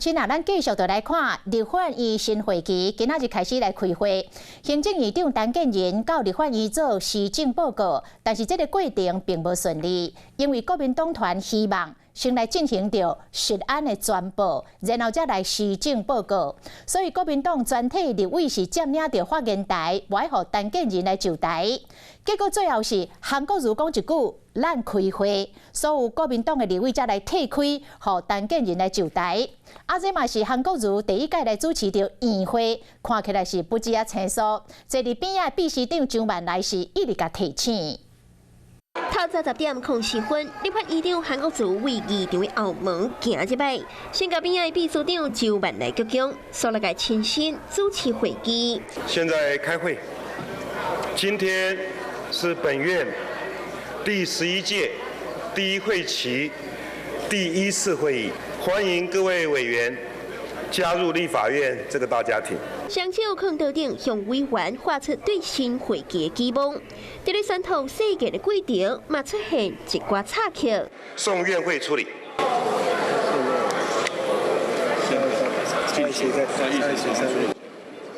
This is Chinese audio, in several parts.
今仔咱继续来看立法院新会期，今仔日开始来开会。行政院长陈建仁到立法院做施政报告，但是这个过程并不顺利，因为国民党团希望先来进行着实案的宣布，然后再来施政报告。所以国民党全体立委是占领着发言台，委互陈建仁来就台。结果最后是韩国瑜讲一句：“咱开会。”所有国民党的立委才来替开，互陈建仁来就台。这嘛是韩国瑜第一届来主持着院会，看起来是不止啊清楚。坐伫边仔秘书长张万来是一直甲提醒。透早10点04分，立法院长韩国瑜为议场的后门行入来，先甲边仔秘书长张万来鞠躬，说了个亲身主持会议。现在开会，今天是本院第11届第一会期第1次会议，欢迎各位委员加入立法院这个大家庭。双手放桌顶，向委员画出对新会期的期望。在咧宣讨事件的过程，嘛出现一寡插曲。送院会处理。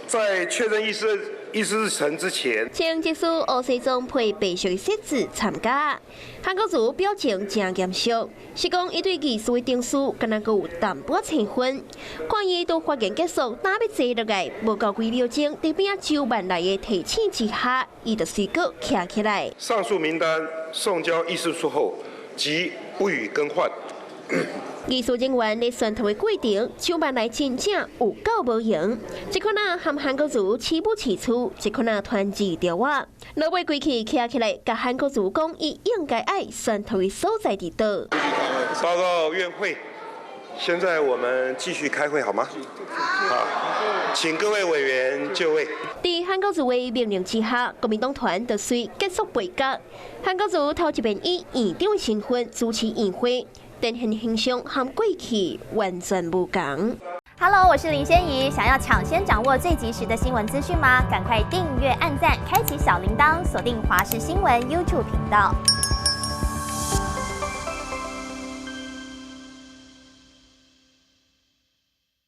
在确认议事日程之前，请技师吴世忠配白色的设置参加。韩国瑜表情真严肃，是讲伊对技术的定数，敢若阁有淡薄青分。看伊到发言结束，打要坐落来，无到几秒钟，在边周万来的提醒之下，伊就随个站起来。上述名单送交议事处后，即不予更换。艺术人员在宣讨的过程，张万来真正有够无用。一可能和韩国瑜起不起厝，一可能团结掉我。老尾归去站起来，甲韩国瑜讲，伊应该爱宣讨的所在伫倒。报告院会，现在我们继续开会好吗？好，请各位委员就位。在韩国瑜的命令之下，国民党团就随结束会议。韩国瑜头一遍以院长的身份主持院会。呈现形象和过去完全不同。Hello， 我是林仙怡。想要抢先掌握最及时的新闻资讯吗？赶快订阅、按赞、开启小铃铛，锁定华视新闻 YouTube 频道。